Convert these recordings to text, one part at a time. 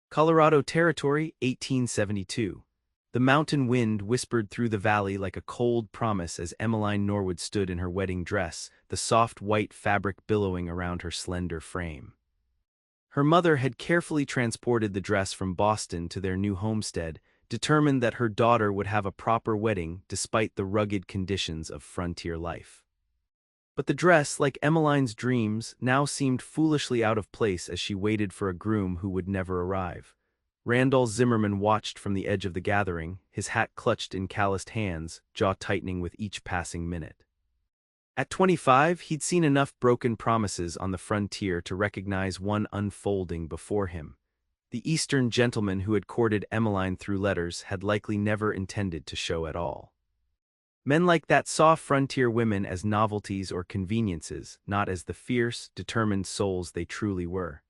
Colorado Territory, 1872. The mountain wind whispered through the valley like a cold promise as Emmaline Norwood stood in her wedding dress, the soft white fabric billowing around her slender frame. Her mother had carefully transported the dress from Boston to their new homestead, determined that her daughter would have a proper wedding despite the rugged conditions of frontier life. But the dress, like Emmeline's dreams, now seemed foolishly out of place as she waited for a groom who would never arrive. Randall Zimmerman watched from the edge of the gathering, his hat clutched in calloused hands, jaw tightening with each passing minute. At 25, he'd seen enough broken promises on the frontier to recognize one unfolding before him. The Eastern gentleman who had courted Emmaline through letters had likely never intended to show at all. Men like that saw frontier women as novelties or conveniences, not as the fierce, determined souls they truly were.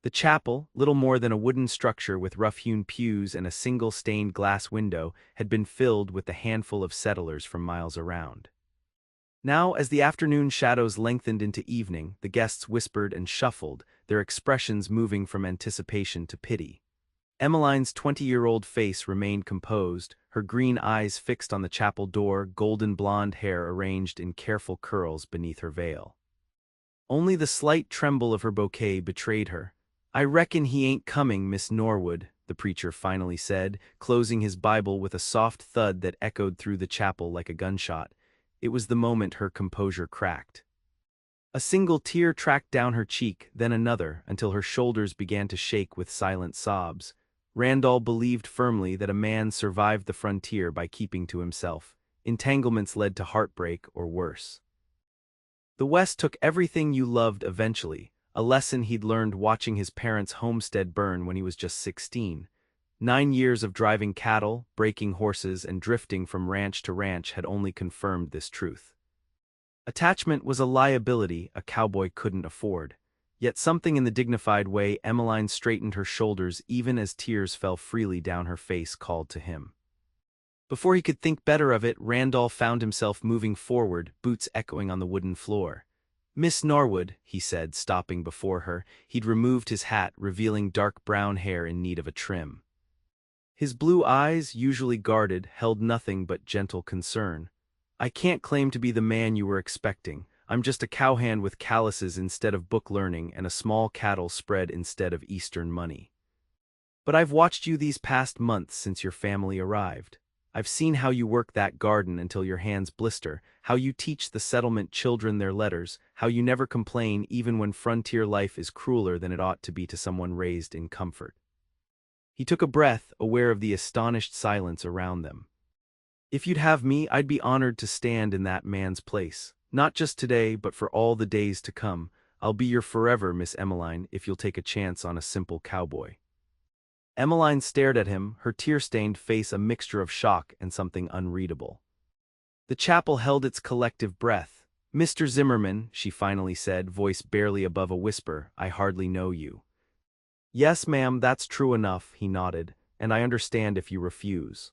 The chapel, little more than a wooden structure with rough-hewn pews and a single stained glass window, had been filled with the handful of settlers from miles around. Now, as the afternoon shadows lengthened into evening, the guests whispered and shuffled, their expressions moving from anticipation to pity. Emmeline's 20-year-old face remained composed, her green eyes fixed on the chapel door, golden blonde hair arranged in careful curls beneath her veil. Only the slight tremble of her bouquet betrayed her. "I reckon he ain't coming, Miss Norwood," the preacher finally said, closing his Bible with a soft thud that echoed through the chapel like a gunshot. It was the moment her composure cracked. A single tear tracked down her cheek, then another, until her shoulders began to shake with silent sobs. Randall believed firmly that a man survived the frontier by keeping to himself. Entanglements led to heartbreak or worse. The West took everything you loved eventually, a lesson he'd learned watching his parents' homestead burn when he was just 16. 9 years of driving cattle, breaking horses, and drifting from ranch to ranch had only confirmed this truth. Attachment was a liability a cowboy couldn't afford. Yet something in the dignified way Emmaline straightened her shoulders even as tears fell freely down her face called to him. Before he could think better of it, Randall found himself moving forward, boots echoing on the wooden floor. "Miss Norwood," he said, stopping before her. He'd removed his hat, revealing dark brown hair in need of a trim. His blue eyes, usually guarded, held nothing but gentle concern. "I can't claim to be the man you were expecting. I'm just a cowhand with calluses instead of book learning and a small cattle spread instead of Eastern money. But I've watched you these past months since your family arrived. I've seen how you work that garden until your hands blister, how you teach the settlement children their letters, how you never complain even when frontier life is crueler than it ought to be to someone raised in comfort." He took a breath, aware of the astonished silence around them. "If you'd have me, I'd be honored to stand in that man's place. Not just today, but for all the days to come. I'll be your forever, Miss Emmaline, if you'll take a chance on a simple cowboy." Emmaline stared at him, her tear-stained face a mixture of shock and something unreadable. The chapel held its collective breath. "Mr. Zimmerman," she finally said, voice barely above a whisper, "I hardly know you." "Yes, ma'am, that's true enough," he nodded, "and I understand if you refuse.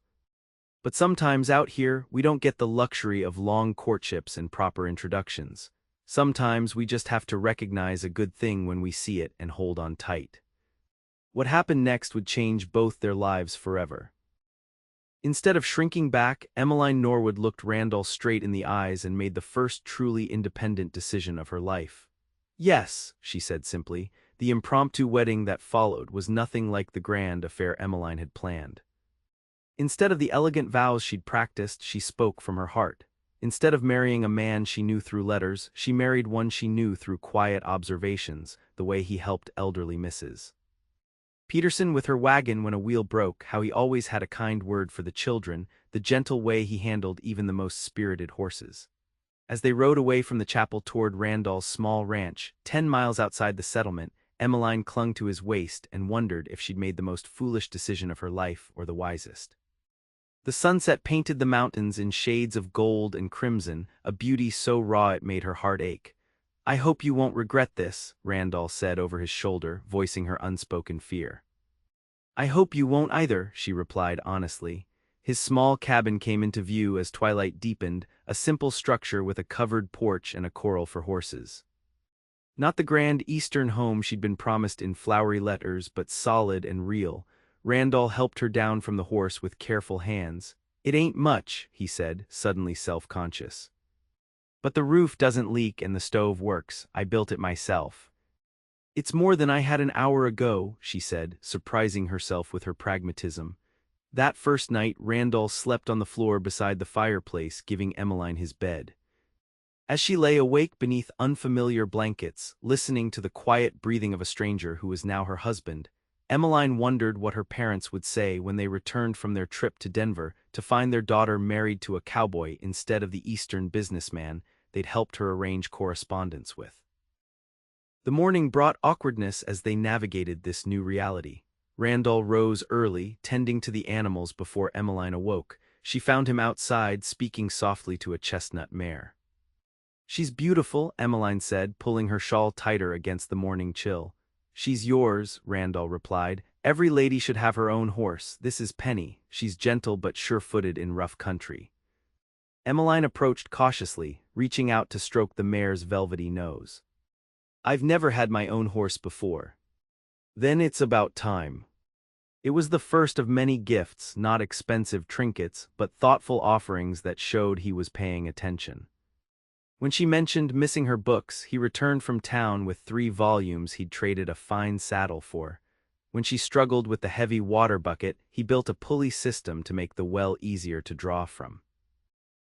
But sometimes out here, we don't get the luxury of long courtships and proper introductions. Sometimes we just have to recognize a good thing when we see it and hold on tight." What happened next would change both their lives forever. Instead of shrinking back, Emmaline Norwood looked Randall straight in the eyes and made the first truly independent decision of her life. "Yes," she said simply. The impromptu wedding that followed was nothing like the grand affair Emmaline had planned. Instead of the elegant vows she'd practiced, she spoke from her heart. Instead of marrying a man she knew through letters, she married one she knew through quiet observations, the way he helped elderly Mrs. Peterson with her wagon when a wheel broke, how he always had a kind word for the children, the gentle way he handled even the most spirited horses. As they rode away from the chapel toward Randall's small ranch, 10 miles outside the settlement, Emmaline clung to his waist and wondered if she'd made the most foolish decision of her life or the wisest. The sunset painted the mountains in shades of gold and crimson, a beauty so raw it made her heart ache. "I hope you won't regret this," Randall said over his shoulder, voicing her unspoken fear. "I hope you won't either," she replied honestly. His small cabin came into view as twilight deepened, a simple structure with a covered porch and a corral for horses. Not the grand Eastern home she'd been promised in flowery letters, but solid and real. Randall helped her down from the horse with careful hands. "It ain't much," he said, suddenly self-conscious. "But the roof doesn't leak and the stove works. I built it myself." "It's more than I had an hour ago," she said, surprising herself with her pragmatism. That first night, Randall slept on the floor beside the fireplace, giving Emmeline his bed. As she lay awake beneath unfamiliar blankets, listening to the quiet breathing of a stranger who was now her husband, Emmeline wondered what her parents would say when they returned from their trip to Denver to find their daughter married to a cowboy instead of the Eastern businessman they'd helped her arrange correspondence with. The morning brought awkwardness as they navigated this new reality. Randall rose early, tending to the animals before Emmeline awoke. She found him outside, speaking softly to a chestnut mare. "She's beautiful," Emmeline said, pulling her shawl tighter against the morning chill. "She's yours," Randall replied. "Every lady should have her own horse. This is Penny. She's gentle but sure-footed in rough country." Emmeline approached cautiously, reaching out to stroke the mare's velvety nose. "I've never had my own horse before." "Then it's about time." It was the first of many gifts, not expensive trinkets, but thoughtful offerings that showed he was paying attention. When she mentioned missing her books, he returned from town with 3 volumes he'd traded a fine saddle for. When she struggled with the heavy water bucket, he built a pulley system to make the well easier to draw from.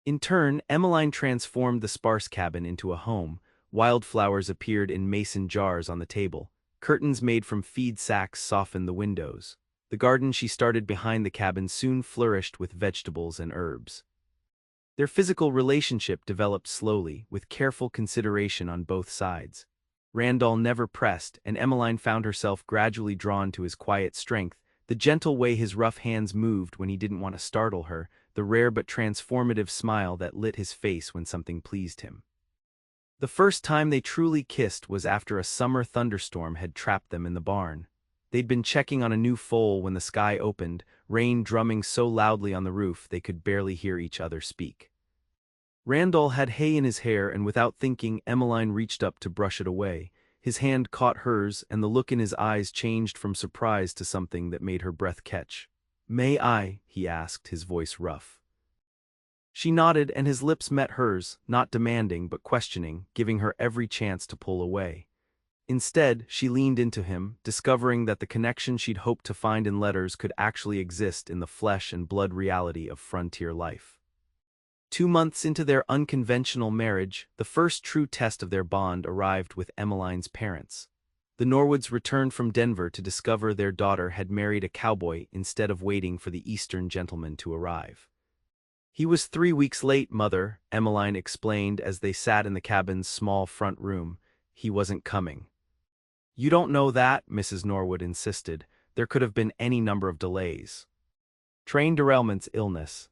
In turn, Emmeline transformed the sparse cabin into a home. Wildflowers appeared in mason jars on the table. Curtains made from feed sacks softened the windows. The garden she started behind the cabin soon flourished with vegetables and herbs. Their physical relationship developed slowly, with careful consideration on both sides. Randall never pressed, and Emmeline found herself gradually drawn to his quiet strength, the gentle way his rough hands moved when he didn't want to startle her, the rare but transformative smile that lit his face when something pleased him. The first time they truly kissed was after a summer thunderstorm had trapped them in the barn. They'd been checking on a new foal when the sky opened, rain drumming so loudly on the roof they could barely hear each other speak. Randall had hay in his hair, and without thinking, Emmeline reached up to brush it away. His hand caught hers, and the look in his eyes changed from surprise to something that made her breath catch. "May I?" he asked, his voice rough. She nodded, and his lips met hers, not demanding but questioning, giving her every chance to pull away. Instead, she leaned into him, discovering that the connection she'd hoped to find in letters could actually exist in the flesh and blood reality of frontier life. 2 months into their unconventional marriage, the first true test of their bond arrived with Emmeline's parents. The Norwoods returned from Denver to discover their daughter had married a cowboy instead of waiting for the Eastern gentleman to arrive. "He was 3 weeks late, Mother," Emmeline explained as they sat in the cabin's small front room. "He wasn't coming." "You don't know that," Mrs. Norwood insisted. "There could have been any number of delays. Train derailments, illness.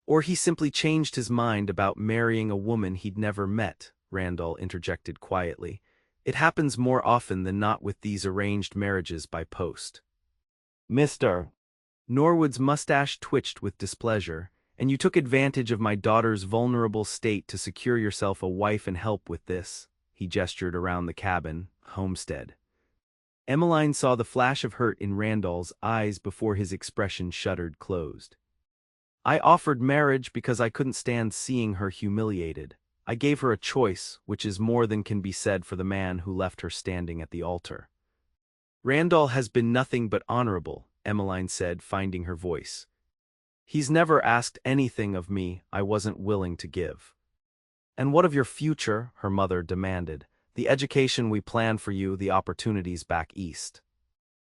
Or he simply changed his mind about marrying a woman he'd never met," Randall interjected quietly. "It happens more often than not with these arranged marriages by post." "Mr. Norwood's mustache twitched with displeasure. "And you took advantage of my daughter's vulnerable state to secure yourself a wife and help with this." He gestured around the cabin, homestead. Emmeline saw the flash of hurt in Randall's eyes before his expression shuddered closed. "I offered marriage because I couldn't stand seeing her humiliated. I gave her a choice, which is more than can be said for the man who left her standing at the altar." "Randall has been nothing but honorable," Emmeline said, finding her voice. "He's never asked anything of me I wasn't willing to give." "And what of your future?" her mother demanded. "The education we planned for you, the opportunities back east.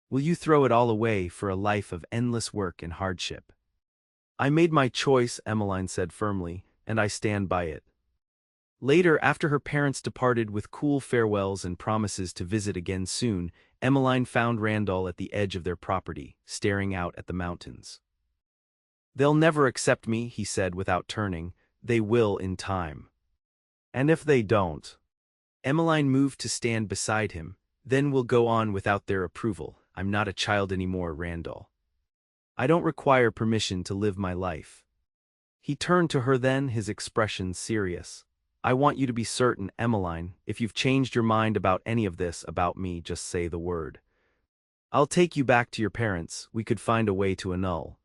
Will you throw it all away for a life of endless work and hardship?" "I made my choice," Emmeline said firmly, "and I stand by it." Later, after her parents departed with cool farewells and promises to visit again soon, Emmeline found Randall at the edge of their property, staring out at the mountains. "They'll never accept me," he said without turning. "They will in time. And if they don't—" Emmeline moved to stand beside him. "Then we'll go on without their approval. I'm not a child anymore, Randall. I don't require permission to live my life." He turned to her then, his expression serious. I want you to be certain, Emmeline, if you've changed your mind about any of this about me, just say the word. I'll take you back to your parents, we could find a way to annul.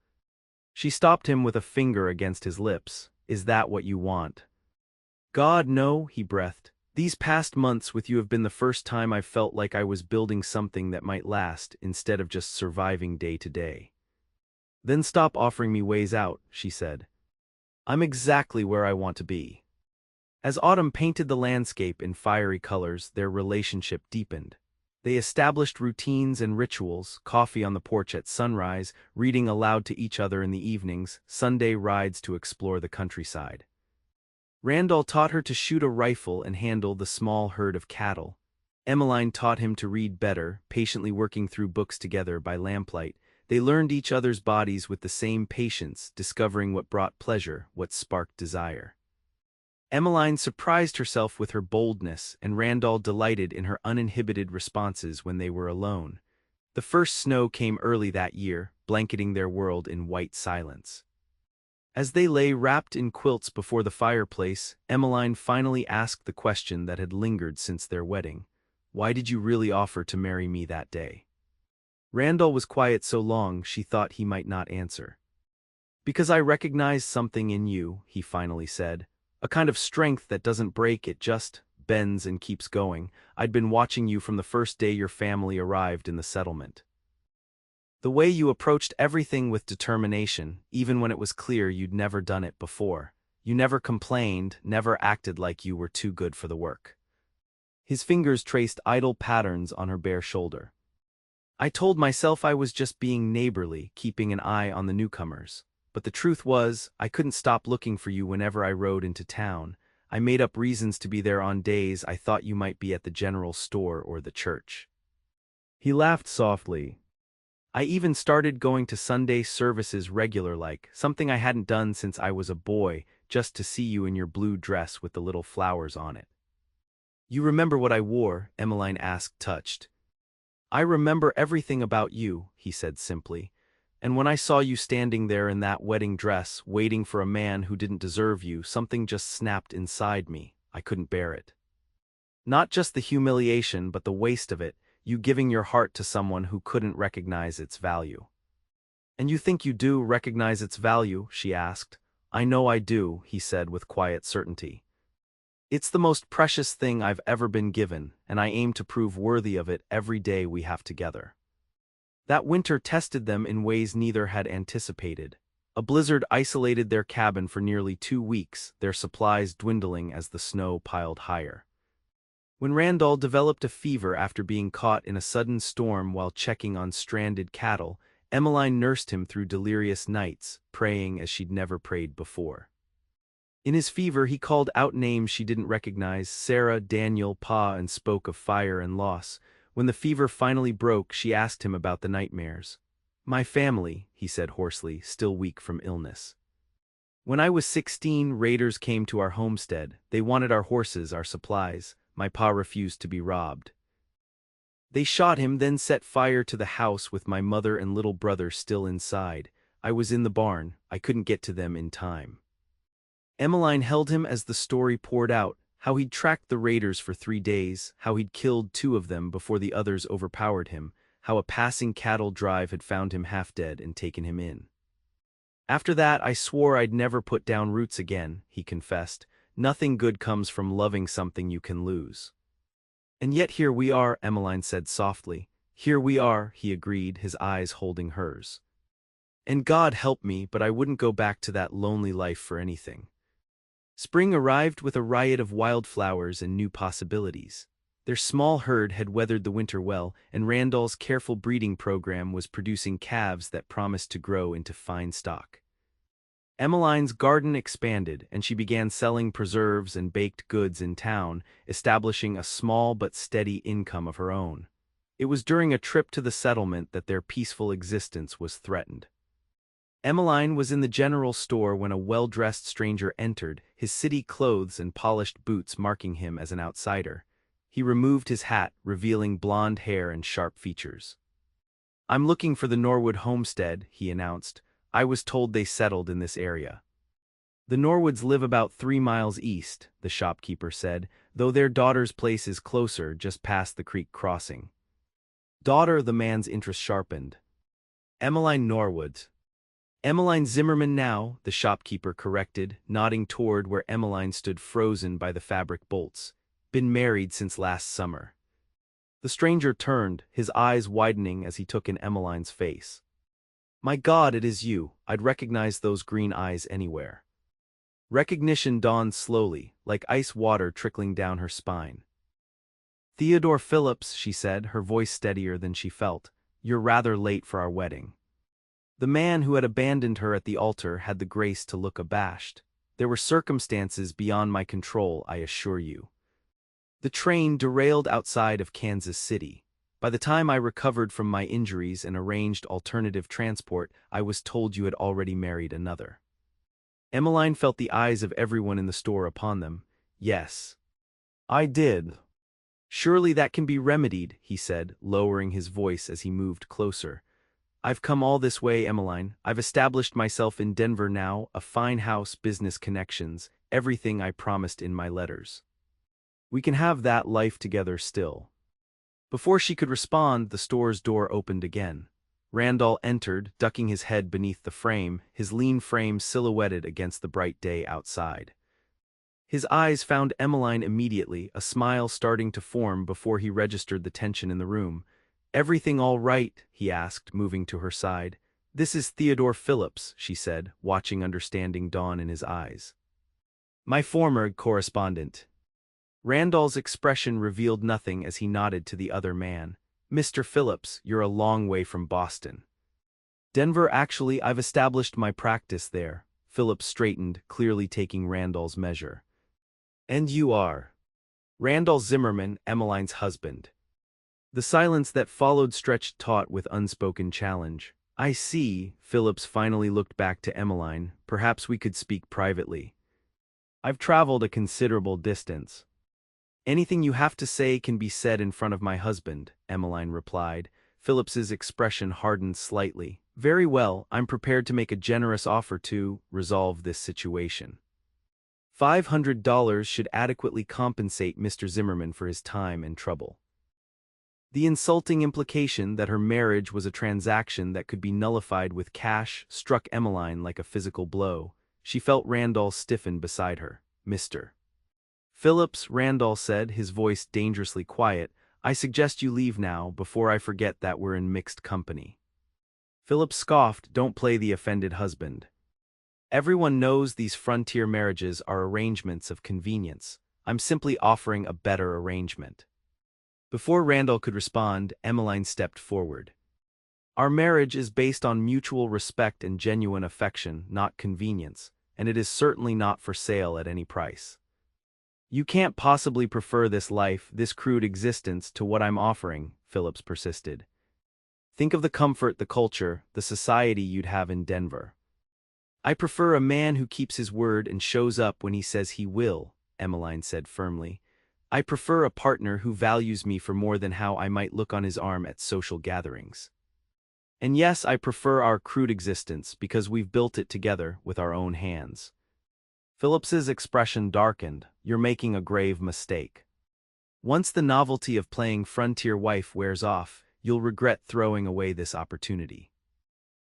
She stopped him with a finger against his lips. Is that what you want? God, no, he breathed. These past months with you have been the first time I've felt like I was building something that might last instead of just surviving day to day. Then stop offering me ways out, she said. I'm exactly where I want to be. As autumn painted the landscape in fiery colors, their relationship deepened. They established routines and rituals, coffee on the porch at sunrise, reading aloud to each other in the evenings, Sunday rides to explore the countryside. Randall taught her to shoot a rifle and handle the small herd of cattle. Emmeline taught him to read better, patiently working through books together by lamplight. They learned each other's bodies with the same patience, discovering what brought pleasure, what sparked desire. Emmeline surprised herself with her boldness, and Randall delighted in her uninhibited responses when they were alone. The first snow came early that year, blanketing their world in white silence. As they lay wrapped in quilts before the fireplace, Emmeline finally asked the question that had lingered since their wedding. Why did you really offer to marry me that day? Randall was quiet so long she thought he might not answer. Because I recognized something in you, he finally said. A kind of strength that doesn't break, it just bends and keeps going. I'd been watching you from the first day your family arrived in the settlement. The way you approached everything with determination, even when it was clear you'd never done it before. You never complained, never acted like you were too good for the work. His fingers traced idle patterns on her bare shoulder. I told myself I was just being neighborly, keeping an eye on the newcomers. But the truth was, I couldn't stop looking for you whenever I rode into town. I made up reasons to be there on days I thought you might be at the general store or the church. He laughed softly. I even started going to Sunday services regular-like, something I hadn't done since I was a boy, just to see you in your blue dress with the little flowers on it. You remember what I wore? Emmeline asked, touched. I remember everything about you, he said simply. And when I saw you standing there in that wedding dress, waiting for a man who didn't deserve you, something just snapped inside me. I couldn't bear it. Not just the humiliation, but the waste of it, you giving your heart to someone who couldn't recognize its value. And you think you do recognize its value? She asked. I know I do, he said with quiet certainty. It's the most precious thing I've ever been given, and I aim to prove worthy of it every day we have together. That winter tested them in ways neither had anticipated. A blizzard isolated their cabin for nearly 2 weeks, their supplies dwindling as the snow piled higher. When Randall developed a fever after being caught in a sudden storm while checking on stranded cattle, Emmeline nursed him through delirious nights, praying as she'd never prayed before. In his fever he called out names she didn't recognize, Sarah, Daniel, Pa, and spoke of fire and loss. When the fever finally broke, she asked him about the nightmares. My family, he said hoarsely, still weak from illness. When I was 16, raiders came to our homestead. They wanted our horses, our supplies. My pa refused to be robbed. They shot him, then set fire to the house with my mother and little brother still inside. I was in the barn. I couldn't get to them in time. Emmeline held him as the story poured out, how he'd tracked the raiders for 3 days, how he'd killed 2 of them before the others overpowered him, how a passing cattle drive had found him half dead and taken him in. After that, I swore I'd never put down roots again, he confessed. Nothing good comes from loving something you can lose. And yet here we are, Emmeline said softly. Here we are, he agreed, his eyes holding hers. And God help me, but I wouldn't go back to that lonely life for anything. Spring arrived with a riot of wildflowers and new possibilities. Their small herd had weathered the winter well, and Randall's careful breeding program was producing calves that promised to grow into fine stock. Emmeline's garden expanded, and she began selling preserves and baked goods in town, establishing a small but steady income of her own. It was during a trip to the settlement that their peaceful existence was threatened. Emmeline was in the general store when a well-dressed stranger entered, his city clothes and polished boots marking him as an outsider. He removed his hat, revealing blonde hair and sharp features. I'm looking for the Norwood homestead, he announced. I was told they settled in this area. The Norwoods live about 3 miles east, the shopkeeper said, though their daughter's place is closer, just past the creek crossing. Daughter, the man's interest sharpened. Emmaline Norwood. Emmaline Zimmerman now, the shopkeeper corrected, nodding toward where Emmaline stood frozen by the fabric bolts. Been married since last summer. The stranger turned, his eyes widening as he took in Emmaline's face. My God, it is you. I'd recognize those green eyes anywhere. Recognition dawned slowly, like ice water trickling down her spine. Theodore Phillips, she said, her voice steadier than she felt, you're rather late for our wedding. The man who had abandoned her at the altar had the grace to look abashed. There were circumstances beyond my control, I assure you. The train derailed outside of Kansas City. By the time I recovered from my injuries and arranged alternative transport, I was told you had already married another. Emmaline felt the eyes of everyone in the store upon them. Yes. I did. Surely that can be remedied, he said, lowering his voice as he moved closer. I've come all this way, Emmaline. I've established myself in Denver now, a fine house, business connections, everything I promised in my letters. We can have that life together still. Before she could respond, the store's door opened again. Randall entered, ducking his head beneath the frame, his lean frame silhouetted against the bright day outside. His eyes found Emmaline immediately, a smile starting to form before he registered the tension in the room. Everything all right? He asked, moving to her side. This is Theodore Phillips, she said, watching understanding dawn in his eyes. My former correspondent. Randall's expression revealed nothing as he nodded to the other man. Mr. Phillips, you're a long way from Boston. Denver, actually, I've established my practice there. Phillips straightened, clearly taking Randall's measure. And you are? Randall Zimmerman, Emmaline's husband. The silence that followed stretched taut with unspoken challenge. I see, Phillips finally looked back to Emmaline. Perhaps we could speak privately. I've traveled a considerable distance. Anything you have to say can be said in front of my husband, Emmaline replied. Phillips's expression hardened slightly. Very well, I'm prepared to make a generous offer to resolve this situation. $500 should adequately compensate Mr. Zimmerman for his time and trouble. The insulting implication that her marriage was a transaction that could be nullified with cash struck Emmaline like a physical blow. She felt Randall stiffen beside her. Mr. Phillips, Randall said, his voice dangerously quiet, I suggest you leave now, before I forget that we're in mixed company. Phillips scoffed, don't play the offended husband. Everyone knows these frontier marriages are arrangements of convenience. I'm simply offering a better arrangement. Before Randall could respond, Emmaline stepped forward. Our marriage is based on mutual respect and genuine affection, not convenience, and it is certainly not for sale at any price. You can't possibly prefer this life, this crude existence, to what I'm offering, Phillips persisted. Think of the comfort, the culture, the society you'd have in Denver. I prefer a man who keeps his word and shows up when he says he will, Emmaline said firmly. I prefer a partner who values me for more than how I might look on his arm at social gatherings. And yes, I prefer our crude existence because we've built it together with our own hands. Phillips's expression darkened. You're making a grave mistake. Once the novelty of playing frontier wife wears off, you'll regret throwing away this opportunity.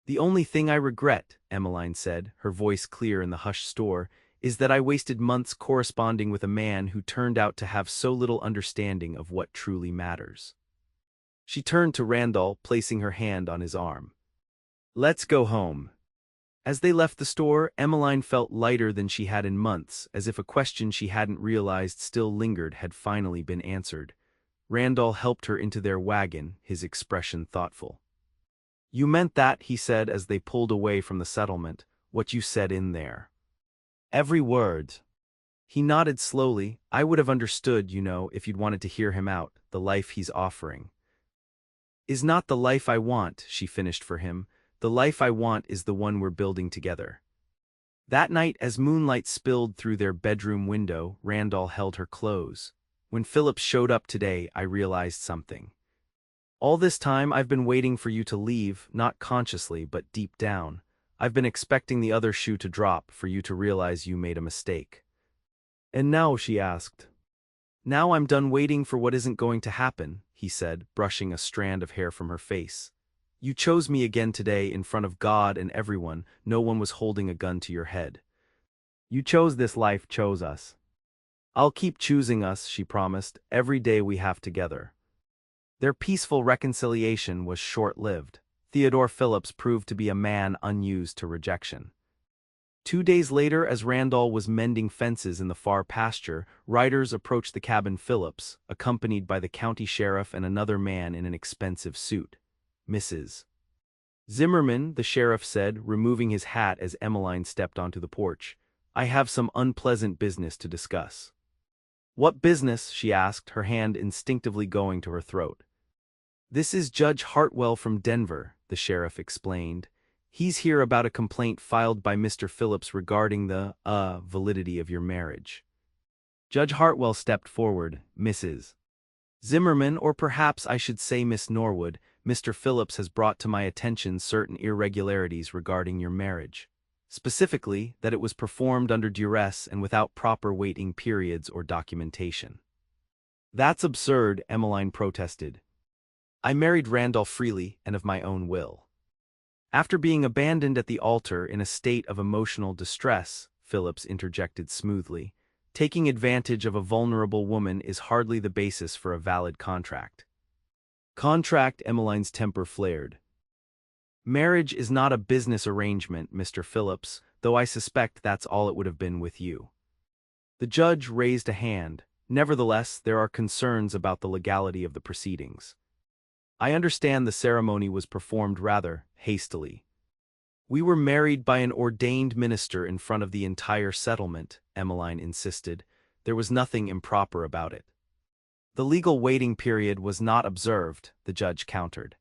The only thing I regret, Emmaline said, her voice clear in the hushed store, is that I wasted months corresponding with a man who turned out to have so little understanding of what truly matters. She turned to Randall, placing her hand on his arm. Let's go home. As they left the store, Emmaline felt lighter than she had in months, as if a question she hadn't realized still lingered had finally been answered. Randall helped her into their wagon, his expression thoughtful. You meant that, he said as they pulled away from the settlement, what you said in there. Every word. He nodded slowly. I would have understood, if you'd wanted to hear him out, the life he's offering. Is not the life I want, she finished for him. The life I want is the one we're building together. That night, as moonlight spilled through their bedroom window, Randall held her close. When Phillips showed up today, I realized something. All this time I've been waiting for you to leave, not consciously but deep down. I've been expecting the other shoe to drop for you to realize you made a mistake." "And now?" she asked. "Now I'm done waiting for what isn't going to happen," he said, brushing a strand of hair from her face. "You chose me again today in front of God and everyone. No one was holding a gun to your head. You chose this life, chose us. I'll keep choosing us," she promised, "every day we have together." Their peaceful reconciliation was short-lived. Theodore Phillips proved to be a man unused to rejection. 2 days later, as Randall was mending fences in the far pasture, riders approached the cabin. Phillips, accompanied by the county sheriff and another man in an expensive suit. "Mrs. Zimmerman," the sheriff said, removing his hat as Emmaline stepped onto the porch, "I have some unpleasant business to discuss." "What business?" she asked, her hand instinctively going to her throat. "This is Judge Hartwell from Denver," the sheriff explained. "He's here about a complaint filed by Mr. Phillips regarding the, validity of your marriage." Judge Hartwell stepped forward. "Mrs. Zimmerman, or perhaps I should say Miss Norwood, Mr. Phillips has brought to my attention certain irregularities regarding your marriage. Specifically, that it was performed under duress and without proper waiting periods or documentation." "That's absurd," Emmaline protested. "I married Randall freely and of my own will." "After being abandoned at the altar in a state of emotional distress," Phillips interjected smoothly, "taking advantage of a vulnerable woman is hardly the basis for a valid contract." "Contract?" Emmaline's temper flared. "Marriage is not a business arrangement, Mr. Phillips, though I suspect that's all it would have been with you." The judge raised a hand. "Nevertheless, there are concerns about the legality of the proceedings. I understand the ceremony was performed rather hastily." "We were married by an ordained minister in front of the entire settlement," Emmaline insisted. "There was nothing improper about it." "The legal waiting period was not observed," the judge countered.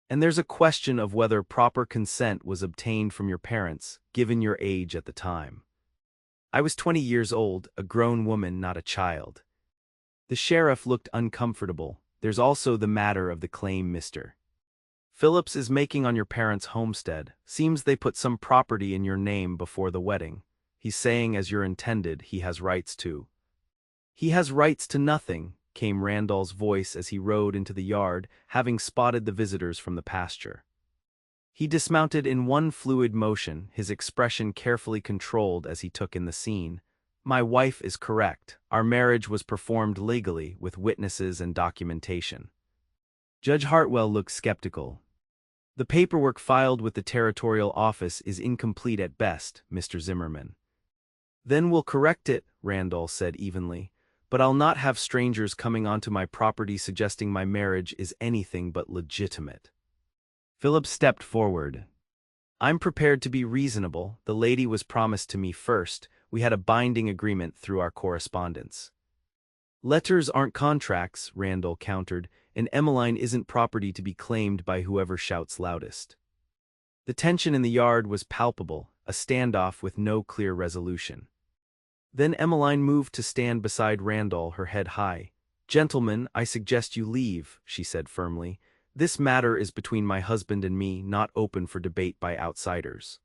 "And there's a question of whether proper consent was obtained from your parents, given your age at the time. I was 20 years old, a grown woman, not a child." The sheriff looked uncomfortable. "There's also the matter of the claim Mr. Phillips is making on your parents' homestead. Seems they put some property in your name before the wedding. He's saying as you're intended, he has rights to." "He has rights to nothing," came Randall's voice as he rode into the yard, having spotted the visitors from the pasture. He dismounted in one fluid motion, his expression carefully controlled as he took in the scene. "My wife is correct. Our marriage was performed legally, with witnesses and documentation." Judge Hartwell looked skeptical. "The paperwork filed with the territorial office is incomplete at best, Mr. Zimmerman." "Then we'll correct it," Randall said evenly. "But I'll not have strangers coming onto my property suggesting my marriage is anything but legitimate." Phillips stepped forward. "I'm prepared to be reasonable. The lady was promised to me first. We had a binding agreement through our correspondence." "Letters aren't contracts," Randall countered, "and Emmaline isn't property to be claimed by whoever shouts loudest." The tension in the yard was palpable, a standoff with no clear resolution. Then Emmaline moved to stand beside Randall, her head high. "Gentlemen, I suggest you leave," she said firmly. "This matter is between my husband and me, not open for debate by outsiders."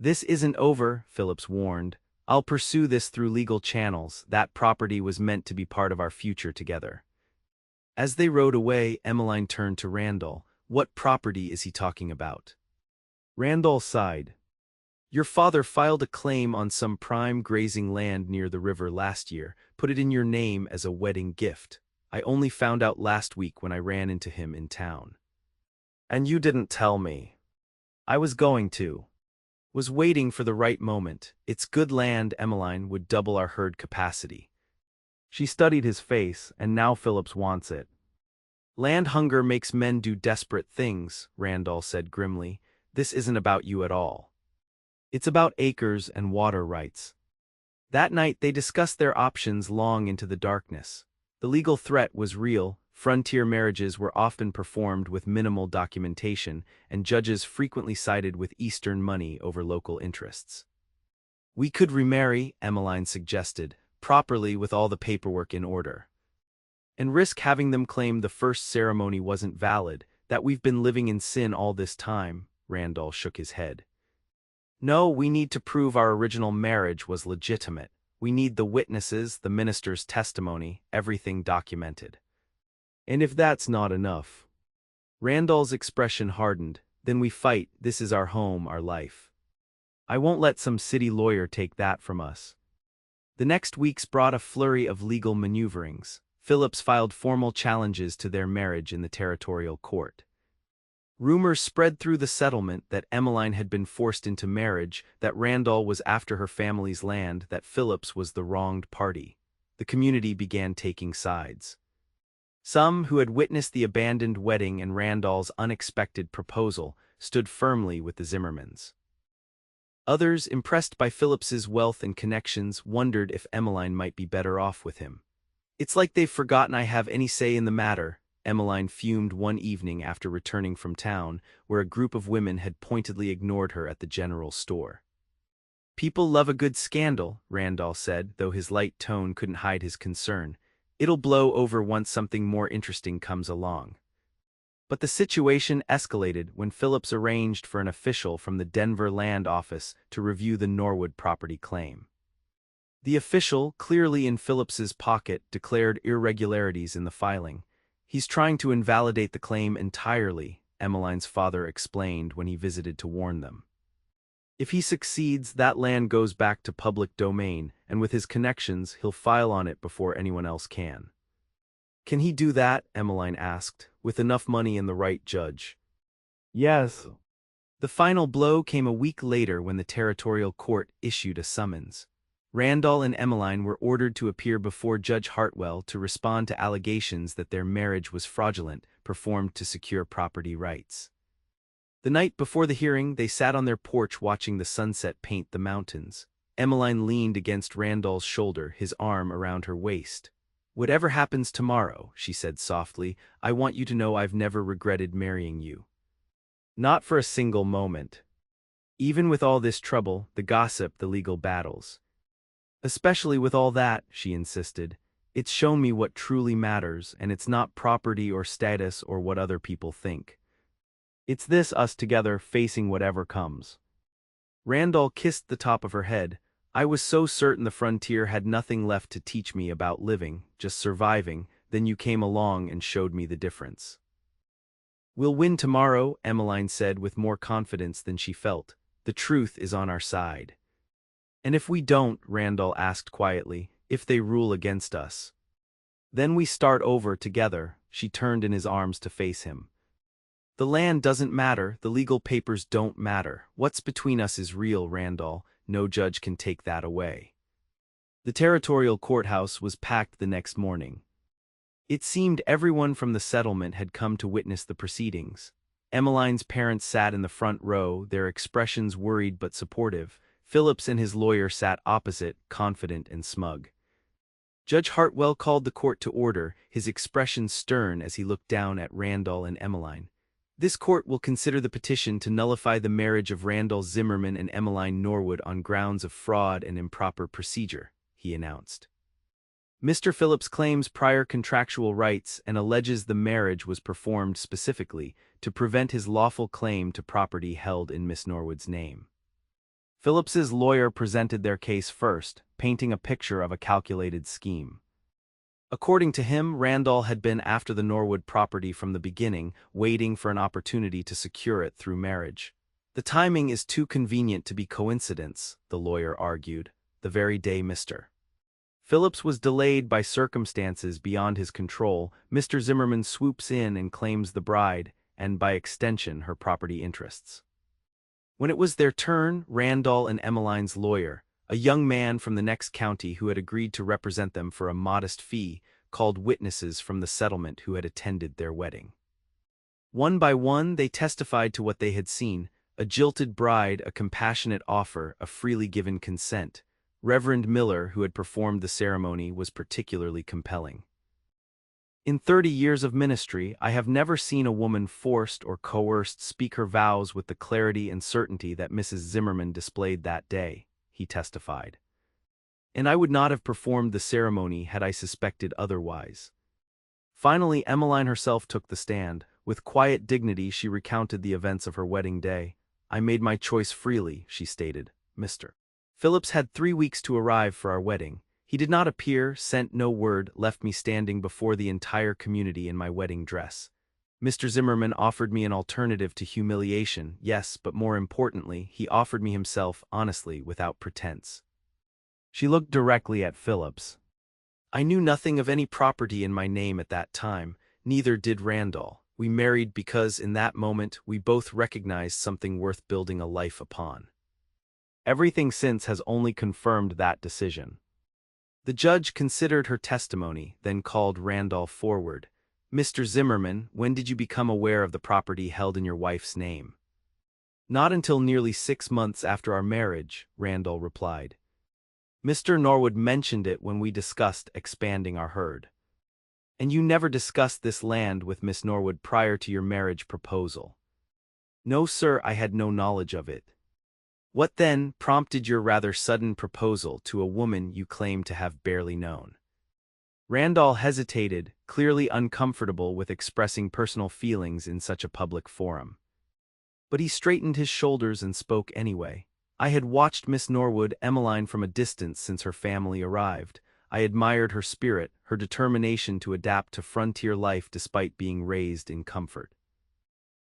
"This isn't over," Phillips warned. "I'll pursue this through legal channels. That property was meant to be part of our future together." As they rode away, Emmaline turned to Randall. "What property is he talking about?" Randall sighed. "Your father filed a claim on some prime grazing land near the river last year, put it in your name as a wedding gift. I only found out last week when I ran into him in town." "And you didn't tell me." "I was going to. Was waiting for the right moment. It's good land, Emmaline, would double our herd capacity." She studied his face, "and now Phillips wants it." "Land hunger makes men do desperate things," Randall said grimly. "This isn't about you at all. It's about acres and water rights." That night they discussed their options long into the darkness. The legal threat was real. Frontier marriages were often performed with minimal documentation, and judges frequently sided with Eastern money over local interests. "We could remarry," Emmaline suggested, "properly with all the paperwork in order. And risk having them claim the first ceremony wasn't valid, that we've been living in sin all this time." Randall shook his head. No, we need to prove our original marriage was legitimate. We need the witnesses, the minister's testimony, everything documented. And if that's not enough. Randall's expression hardened. Then we fight. This is our home, our life. I won't let some city lawyer take that from us. The next weeks brought a flurry of legal maneuverings. Phillips filed formal challenges to their marriage in the territorial court. Rumors spread through the settlement that Emmaline had been forced into marriage, that Randall was after her family's land, that Phillips was the wronged party. The community began taking sides. Some who had witnessed the abandoned wedding and Randall's unexpected proposal stood firmly with the Zimmermans. Others, impressed by Phillips's wealth and connections, wondered if Emmaline might be better off with him. It's like they've forgotten I have any say in the matter, Emmaline fumed one evening after returning from town, where a group of women had pointedly ignored her at the general store. People love a good scandal, Randall said, though his light tone couldn't hide his concern. It'll blow over once something more interesting comes along. But the situation escalated when Phillips arranged for an official from the Denver land office to review the Norwood property claim. The official, clearly in Phillips's pocket, declared irregularities in the filing. He's trying to invalidate the claim entirely, Emmaline's father explained when he visited to warn them. If he succeeds, that land goes back to public domain, and with his connections, he'll file on it before anyone else can. Can he do that? Emmaline asked, with enough money and the right judge. Yes. The final blow came a week later when the territorial court issued a summons. Randall and Emmaline were ordered to appear before Judge Hartwell to respond to allegations that their marriage was fraudulent, performed to secure property rights. The night before the hearing, they sat on their porch watching the sunset paint the mountains. Emmaline leaned against Randall's shoulder, his arm around her waist. Whatever happens tomorrow, she said softly, I want you to know I've never regretted marrying you. Not for a single moment. Even with all this trouble, the gossip, the legal battles. Especially with all that, she insisted. It's shown me what truly matters, and it's not property or status or what other people think. It's this, us together, facing whatever comes. Randall kissed the top of her head. I was so certain the frontier had nothing left to teach me about living, just surviving, then you came along and showed me the difference. We'll win tomorrow, Emmaline said with more confidence than she felt. The truth is on our side. And if we don't, Randall asked quietly, if they rule against us. Then we start over together. She turned in his arms to face him. The land doesn't matter, the legal papers don't matter. What's between us is real, Randall. No judge can take that away. The territorial courthouse was packed the next morning. It seemed everyone from the settlement had come to witness the proceedings. Emmaline's parents sat in the front row, their expressions worried but supportive. Phillips and his lawyer sat opposite, confident and smug. Judge Hartwell called the court to order, his expression stern as he looked down at Randall and Emmaline. This court will consider the petition to nullify the marriage of Randall Zimmerman and Emmaline Norwood on grounds of fraud and improper procedure, he announced. Mr. Phillips claims prior contractual rights and alleges the marriage was performed specifically to prevent his lawful claim to property held in Miss Norwood's name. Phillips's lawyer presented their case first, painting a picture of a calculated scheme. According to him, Randall had been after the Norwood property from the beginning, waiting for an opportunity to secure it through marriage. The timing is too convenient to be coincidence, the lawyer argued, the very day Mr. Phillips was delayed by circumstances beyond his control. Mr. Zimmerman swoops in and claims the bride, and by extension her property interests. When it was their turn, Randall and Emmaline's lawyer, a young man from the next county who had agreed to represent them for a modest fee, called witnesses from the settlement who had attended their wedding. One by one, they testified to what they had seen: a jilted bride, a compassionate offer, a freely given consent. Reverend Miller, who had performed the ceremony, was particularly compelling. In 30 years of ministry, I have never seen a woman forced or coerced speak her vows with the clarity and certainty that Mrs. Zimmerman displayed that day, he testified. And I would not have performed the ceremony had I suspected otherwise. Finally, Emmaline herself took the stand. With quiet dignity, she recounted the events of her wedding day. I made my choice freely, she stated. Mr. Phillips had 3 weeks to arrive for our wedding. He did not appear, sent no word, left me standing before the entire community in my wedding dress. Mr. Zimmerman offered me an alternative to humiliation, yes, but more importantly, he offered me himself, honestly, without pretense. She looked directly at Phillips. I knew nothing of any property in my name at that time, neither did Randall. We married because, in that moment, we both recognized something worth building a life upon. Everything since has only confirmed that decision. The judge considered her testimony, then called Randall forward. Mr. Zimmerman, when did you become aware of the property held in your wife's name? Not until nearly 6 months after our marriage, Randall replied. Mr. Norwood mentioned it when we discussed expanding our herd. And you never discussed this land with Miss Norwood prior to your marriage proposal? No, sir, I had no knowledge of it. What then prompted your rather sudden proposal to a woman you claim to have barely known? Randall hesitated, clearly uncomfortable with expressing personal feelings in such a public forum. But he straightened his shoulders and spoke anyway. I had watched Miss Norwood, Emmaline, from a distance since her family arrived. I admired her spirit, her determination to adapt to frontier life despite being raised in comfort.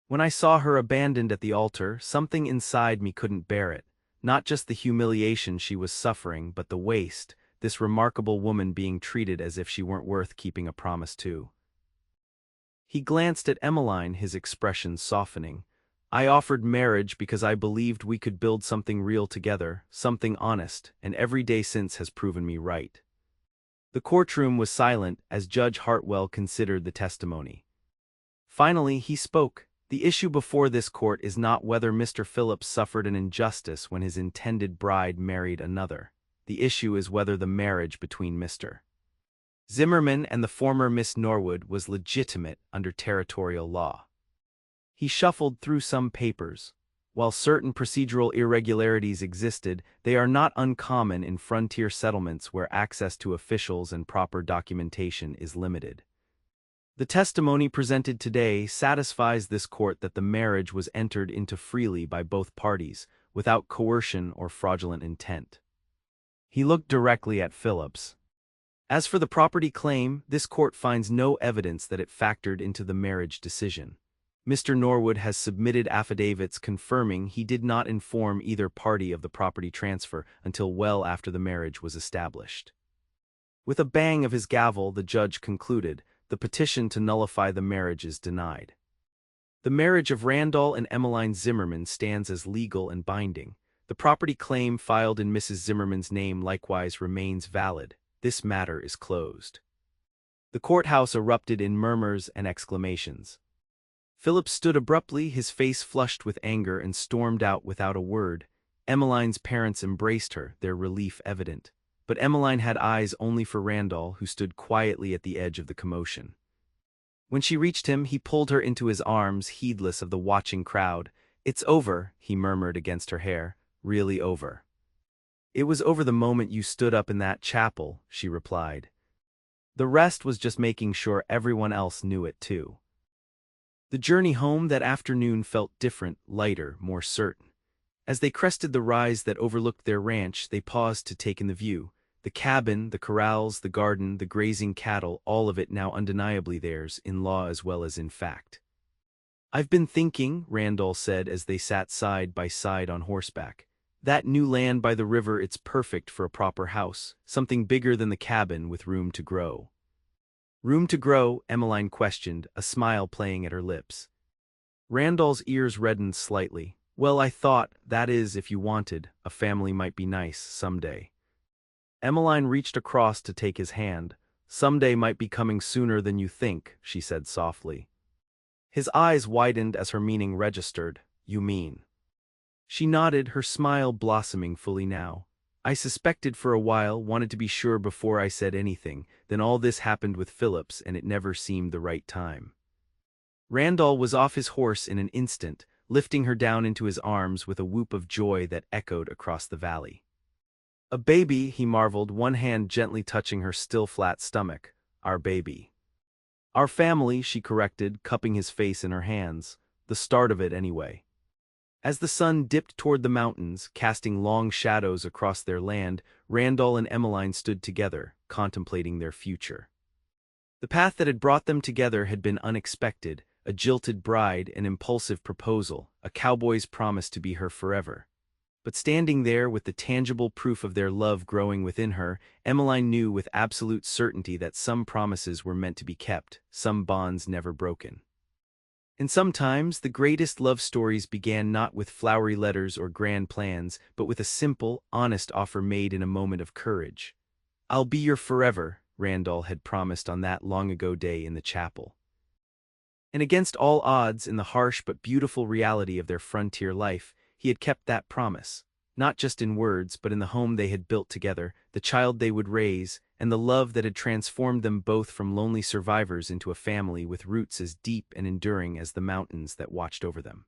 When I saw her abandoned at the altar, something inside me couldn't bear it. Not just the humiliation she was suffering, but the waste, this remarkable woman being treated as if she weren't worth keeping a promise to. He glanced at Emmaline, his expression softening. I offered marriage because I believed we could build something real together, something honest, and every day since has proven me right. The courtroom was silent as Judge Hartwell considered the testimony. Finally, he spoke. The issue before this court is not whether Mr. Phillips suffered an injustice when his intended bride married another. The issue is whether the marriage between Mr. Zimmerman and the former Miss Norwood was legitimate under territorial law. He shuffled through some papers. While certain procedural irregularities existed, they are not uncommon in frontier settlements where access to officials and proper documentation is limited. The testimony presented today satisfies this court that the marriage was entered into freely by both parties, without coercion or fraudulent intent. He looked directly at Phillips. As for the property claim, this court finds no evidence that it factored into the marriage decision. Mr. Norwood has submitted affidavits confirming he did not inform either party of the property transfer until well after the marriage was established. With a bang of his gavel, the judge concluded, the petition to nullify the marriage is denied. The marriage of Randall and Emmaline Zimmerman stands as legal and binding. The property claim filed in Mrs. Zimmerman's name likewise remains valid. This matter is closed. The courthouse erupted in murmurs and exclamations. Philip stood abruptly, his face flushed with anger, and stormed out without a word. Emmaline's parents embraced her, their relief evident. But Emmaline had eyes only for Randall, who stood quietly at the edge of the commotion. When she reached him, he pulled her into his arms, heedless of the watching crowd. It's over, he murmured against her hair. Really over. It was over the moment you stood up in that chapel, she replied. The rest was just making sure everyone else knew it too. The journey home that afternoon felt different, lighter, more certain. As they crested the rise that overlooked their ranch, they paused to take in the view. The cabin, the corrals, the garden, the grazing cattle, all of it now undeniably theirs, in law as well as in fact. I've been thinking, Randall said as they sat side by side on horseback. That new land by the river, it's perfect for a proper house, something bigger than the cabin with room to grow. Room to grow? Emmaline questioned, a smile playing at her lips. Randall's ears reddened slightly. Well, I thought, that is, if you wanted, a family might be nice someday. Emmaline reached across to take his hand. Someday might be coming sooner than you think, she said softly. His eyes widened as her meaning registered. You mean? She nodded, her smile blossoming fully now. I suspected for a while, wanted to be sure before I said anything, then all this happened with Phillips and it never seemed the right time. Randall was off his horse in an instant, lifting her down into his arms with a whoop of joy that echoed across the valley. A baby, he marveled, one hand gently touching her still flat stomach. Our baby. Our family, she corrected, cupping his face in her hands. The start of it anyway. As the sun dipped toward the mountains, casting long shadows across their land, Randall and Emmeline stood together, contemplating their future. The path that had brought them together had been unexpected: a jilted bride, an impulsive proposal, a cowboy's promise to be her forever. But standing there with the tangible proof of their love growing within her, Emmeline knew with absolute certainty that some promises were meant to be kept, some bonds never broken. And sometimes the greatest love stories began not with flowery letters or grand plans, but with a simple, honest offer made in a moment of courage. "I'll be your forever," Randall had promised on that long-ago day in the chapel. And against all odds, in the harsh but beautiful reality of their frontier life, he had kept that promise, not just in words but in the home they had built together, the child they would raise, and the love that had transformed them both from lonely survivors into a family with roots as deep and enduring as the mountains that watched over them.